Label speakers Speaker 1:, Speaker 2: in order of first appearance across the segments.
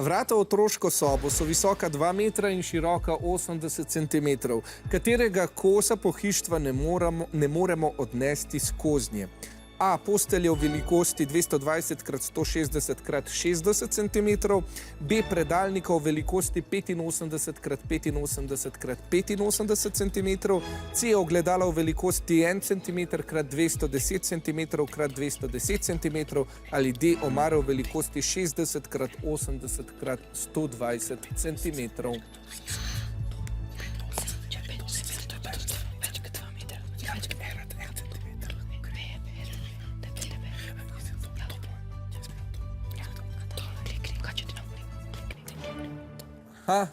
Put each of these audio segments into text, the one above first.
Speaker 1: Vrata v otroško sobo so visoka 2 metra in široka 80 cm. Katerega kosa pohištva ne moremo odnesti skoznje? A. Postelje v velikosti 220x160x60 cm, B. Predalnika v velikosti 85x85x85 cm, C. Ogledala v velikosti 1 cm x210 cm x210 cm ali D. Omara v velikosti 60x80x120 cm.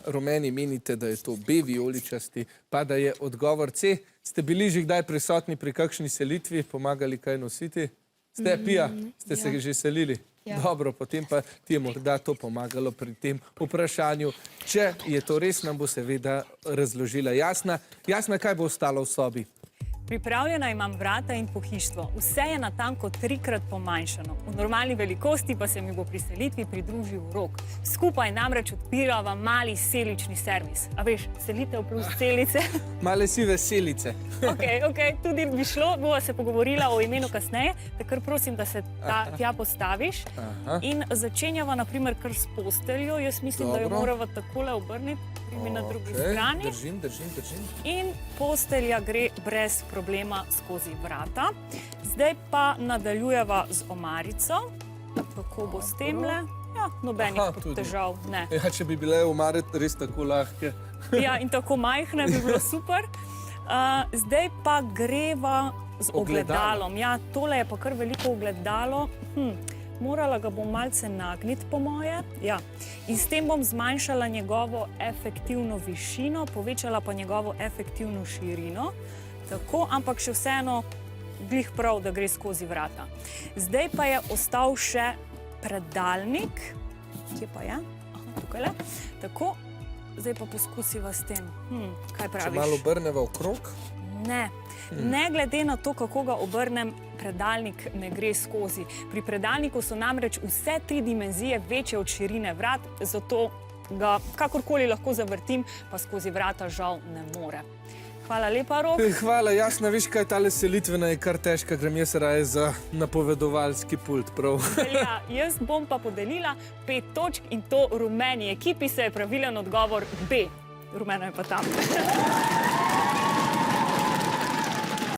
Speaker 1: Rumeni menite, da je to B, vijoličasti, pa da je odgovor C. Ste bili že kdaj prisotni pri kakšni selitvi, pomagali kaj nositi? Ste, Pija? Ste se že selili? Dobro, potem pa ti je morda to pomagalo pri tem vprašanju. Če je to res, nam bo seveda razložila Jasna. Jasna, kaj bo ostalo v sobi?
Speaker 2: Pripravljena imam vrata in pohištvo. Vse je natanko 3-krat pomanjšano. V normalni velikosti pa se mi bo pri selitvi pridružil Rok. Skupaj namreč odpirava mali selični servis. A veš, selitev plus celice.
Speaker 1: Male sive selice.
Speaker 2: Ok, tudi bi šlo, bova se pogovorila o imenu kasneje, takrat prosim, da se tja postaviš. In začenjava naprimer kar s posteljo. Jaz mislim, da jo morava takole obrniti, primi na drugi strani.
Speaker 1: Držim.
Speaker 2: In postelja gre brez problema skozi vrata. Zdaj pa nadaljujeva z omarico. Kako bo s temle? Ja, nobenih težav, ne.
Speaker 1: Ja, če bi bile omare res tako lahke.
Speaker 2: Ja, in tako majhne bi bilo super. Zdaj pa greva z ogledalom. Ja, tole je pa kar veliko ogledalo. Morala ga bom malce nagniti, po moje. Ja. In s tem bom zmanjšala njegovo efektivno višino, povečala pa njegovo efektivno širino. Tako, ampak še vseeno glih prav, da gre skozi vrata. Zdaj pa je ostal še predalnik. Kje pa je? Aha, tukajle. Tako, zdaj pa poskusiva s tem. Kaj praviš?
Speaker 1: Če malo obrneva okrog?
Speaker 2: Ne. Ne glede na to, kako ga obrnem, predalnik ne gre skozi. Pri predalniku so namreč vse 3 dimenzije večje od širine vrat, zato ga kakorkoli lahko zavrtim, pa skozi vrata žal ne more. Hvala lepa, Rok.
Speaker 1: Hvala, Jasna, veš kaj, tale selitvena je kar težka, grem jaz raje za napovedovalski pult, prav.
Speaker 2: Ja, jaz bom pa podelila 5 točk in to rumeni ekipi se je pravilen odgovor B. Rumeno je pa tam.